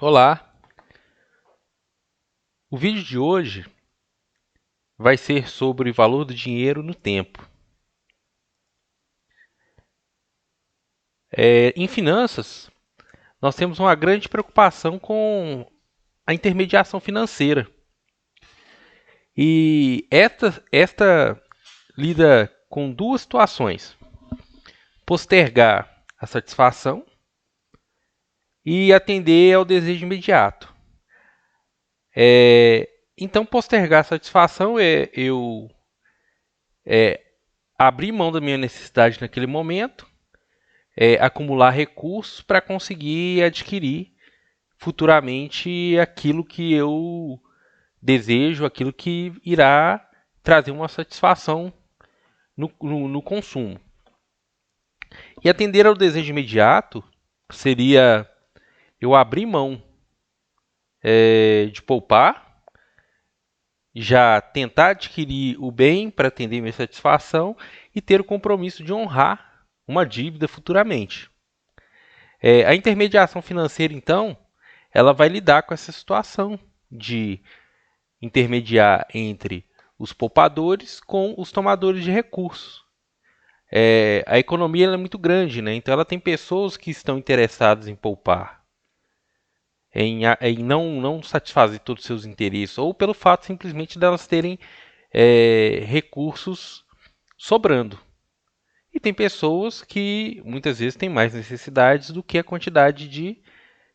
Olá! O vídeo de hoje vai ser sobre o valor do dinheiro no tempo. Em finanças, nós temos uma grande preocupação com a intermediação financeira. E esta lida com duas situações: postergar a satisfação e atender ao desejo imediato. Então, postergar a satisfação é eu abrir mão da minha necessidade naquele momento, acumular recursos para conseguir adquirir futuramente aquilo que eu desejo, aquilo que irá trazer uma satisfação no consumo. E atender ao desejo imediato seria eu abrir mão de poupar, já tentar adquirir o bem para atender minha satisfação e ter o compromisso de honrar uma dívida futuramente. A intermediação financeira, então, ela vai lidar com essa situação de intermediar entre os poupadores com os tomadores de recursos. A economia ela é muito grande, né? Então ela tem pessoas que estão interessadas em poupar, em não satisfazer todos os seus interesses, ou pelo fato simplesmente delas terem recursos sobrando. E tem pessoas que muitas vezes têm mais necessidades do que a quantidade de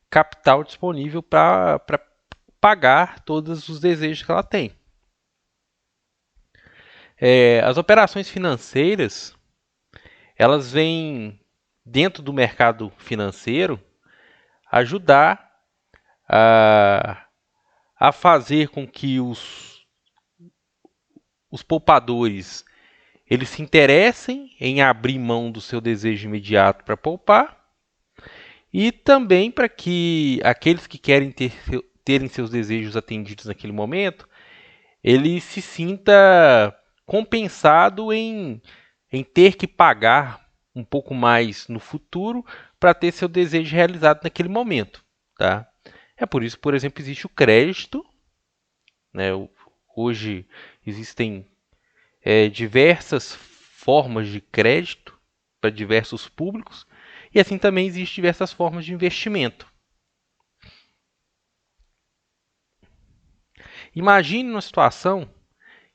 capital disponível para pagar todos os desejos que ela tem. As operações financeiras, elas vêm dentro do mercado financeiro ajudar a, a fazer com que os poupadores eles se interessem em abrir mão do seu desejo imediato para poupar e também para que aqueles que querem terem seus desejos atendidos naquele momento, ele se sinta compensado em ter que pagar um pouco mais no futuro para ter seu desejo realizado naquele momento, tá? É por isso, por exemplo, existe o crédito, né? Hoje existem diversas formas de crédito para diversos públicos e assim também existem diversas formas de investimento. Imagine uma situação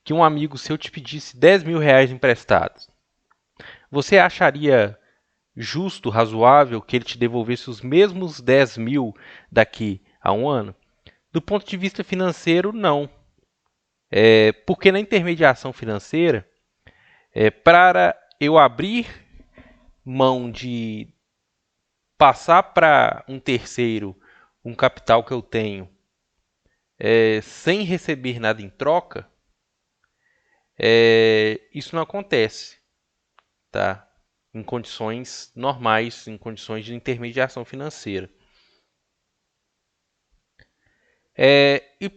que um amigo seu te pedisse 10 mil reais emprestados. Você acharia justo, razoável que ele te devolvesse os mesmos 10 mil daqui a um ano? Do ponto de vista financeiro, não. Porque na intermediação financeira, para eu abrir mão de passar para um terceiro um capital que eu tenho sem receber nada em troca, isso não acontece, tá? Em condições normais, em condições de intermediação financeira. E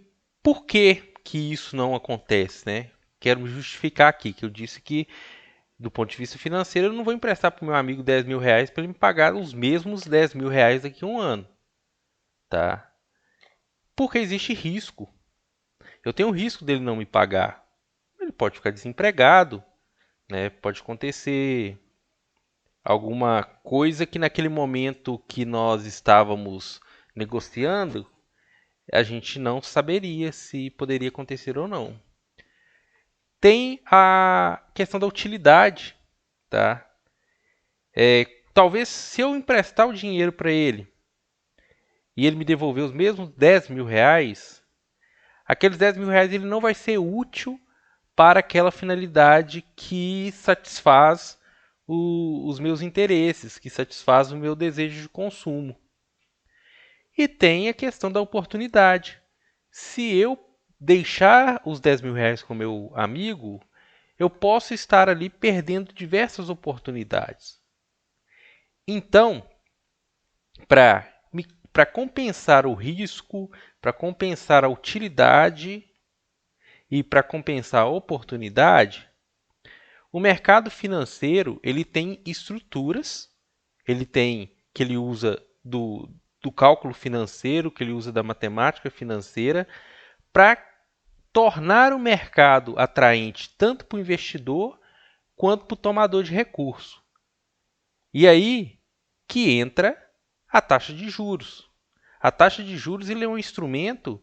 por que isso não acontece, né? Quero me justificar aqui, que eu disse que, do ponto de vista financeiro, eu não vou emprestar para o meu amigo 10 mil reais para ele me pagar os mesmos 10 mil reais daqui a um ano, tá? Porque existe risco. Eu tenho o risco dele não me pagar. Ele pode ficar desempregado, né? Pode acontecer alguma coisa que naquele momento que nós estávamos negociando, a gente não saberia se poderia acontecer ou não. Tem a questão da utilidade, tá? Talvez se eu emprestar o dinheiro para ele e ele me devolver os mesmos 10 mil reais, aqueles 10 mil reais ele não vai ser útil para aquela finalidade que satisfaz os meus interesses, que satisfaz o meu desejo de consumo. E tem a questão da oportunidade. Se eu deixar os 10 mil reais com meu amigo, eu posso estar ali perdendo diversas oportunidades. Então, para compensar o risco, para compensar a utilidade e para compensar a oportunidade, o mercado financeiro ele tem estruturas, ele usa do cálculo financeiro, que ele usa da matemática financeira, para tornar o mercado atraente tanto para o investidor quanto para o tomador de recurso. E aí que entra a taxa de juros. A taxa de juros ele é um instrumento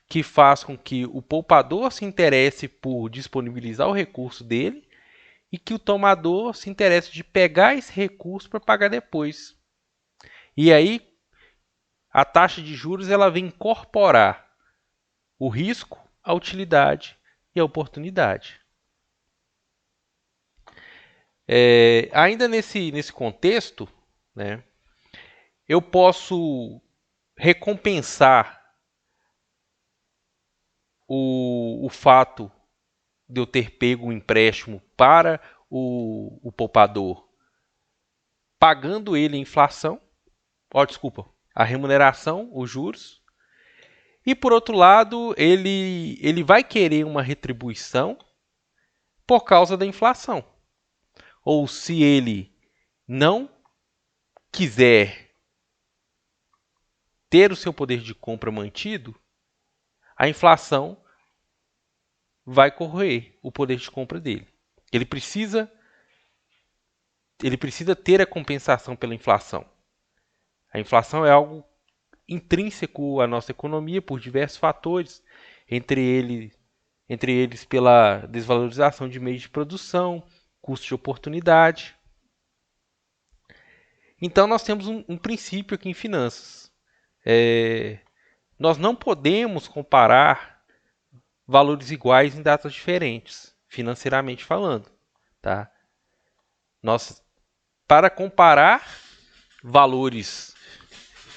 que faz com que o poupador se interesse por disponibilizar o recurso dele e que o tomador se interesse de pegar esse recurso para pagar depois. E aí a taxa de juros ela vem incorporar o risco, a utilidade e a oportunidade. Ainda nesse contexto, né, eu posso recompensar o fato de eu ter pego um empréstimo para o poupador, pagando ele a inflação, a remuneração, os juros. E por outro lado, ele vai querer uma retribuição por causa da inflação. Ou se ele não quiser ter o seu poder de compra mantido, a inflação vai corroer o poder de compra dele. Ele precisa ter a compensação pela inflação. A inflação é algo intrínseco à nossa economia por diversos fatores, entre eles pela desvalorização de meios de produção, custo de oportunidade. Então nós temos um princípio aqui em finanças. Nós não podemos comparar valores iguais em datas diferentes, financeiramente falando. Tá? Para comparar valores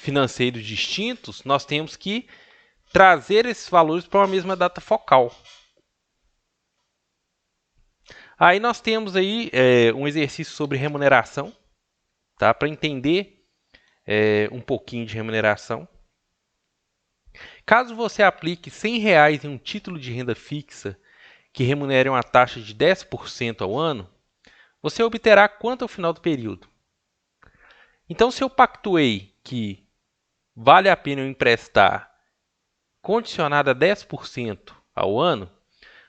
financeiros distintos, nós temos que trazer esses valores para uma mesma data focal. Aí nós temos aí um exercício sobre remuneração, tá? Para entender um pouquinho de remuneração. Caso você aplique R$100 em um título de renda fixa que remunere uma taxa de 10% ao ano, você obterá quanto ao final do período? Então, se eu pactuei que vale a pena eu emprestar condicionado a 10% ao ano,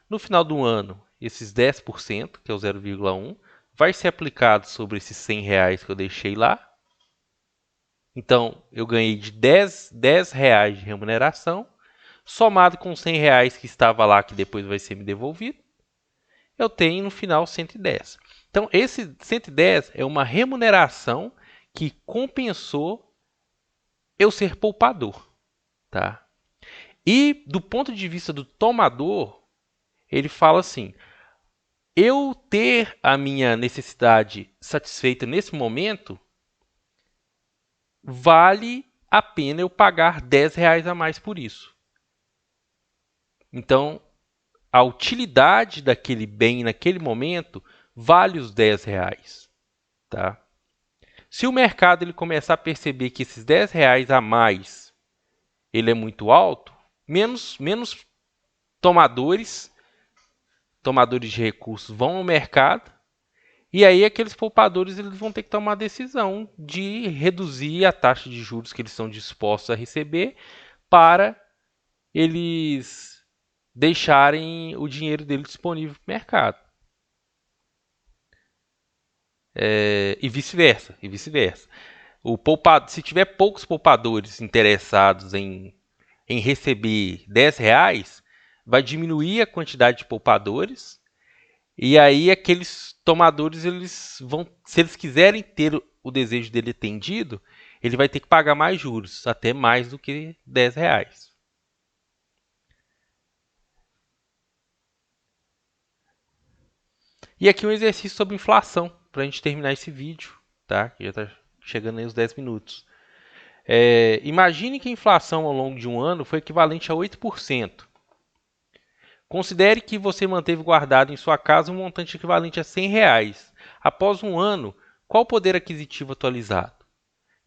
no final do ano, esses 10%, que é o 0,1, vai ser aplicado sobre esses R$100 que eu deixei lá. Então, eu ganhei de R$10 de remuneração, somado com os R$100 que estava lá, que depois vai ser me devolvido, eu tenho no final 110. Então, esse 110 é uma remuneração que compensou eu ser poupador. Tá? E, do ponto de vista do tomador, ele fala assim, eu ter a minha necessidade satisfeita nesse momento, vale a pena eu pagar R$10 a mais por isso. Então, a utilidade daquele bem naquele momento vale os R$10. Tá? Se o mercado ele começar a perceber que esses R$10 a mais ele é muito alto, menos tomadores de recursos vão ao mercado, e aí aqueles poupadores eles vão ter que tomar a decisão de reduzir a taxa de juros que eles estão dispostos a receber para eles deixarem o dinheiro deles disponível para o mercado. E vice-versa. Se tiver poucos poupadores interessados em receber R$10, vai diminuir a quantidade de poupadores. E aí aqueles tomadores, se eles quiserem ter o desejo dele atendido, ele vai ter que pagar mais juros, até mais do que R$10. E aqui um exercício sobre inflação, para a gente terminar esse vídeo, tá? Que já está chegando aí os 10 minutos. Imagine que a inflação ao longo de um ano foi equivalente a 8%. Considere que você manteve guardado em sua casa um montante equivalente a R$100. Após um ano, qual o poder aquisitivo atualizado?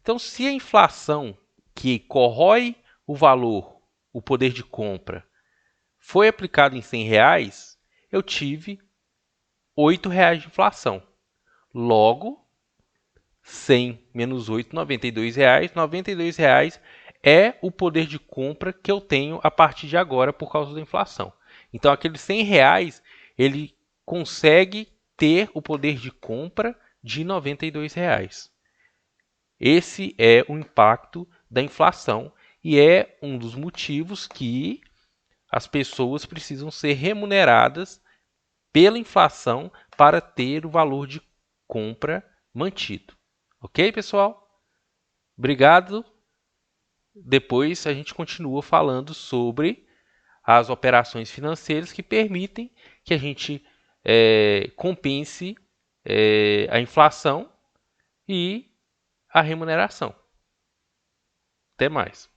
Então, se a inflação que corrói o valor, o poder de compra, foi aplicada em R$100, eu tive R$8 de inflação. Logo, 100 menos 8, R$ 92. R$ 92 é o poder de compra que eu tenho a partir de agora por causa da inflação. Então, aqueles R$ 100, ele consegue ter o poder de compra de R$ 92. Esse é o impacto da inflação e é um dos motivos que as pessoas precisam ser remuneradas pela inflação para ter o valor de compra mantido. Ok, pessoal? Obrigado. Depois a gente continua falando sobre as operações financeiras que permitem que a gente compense a inflação e a remuneração. Até mais.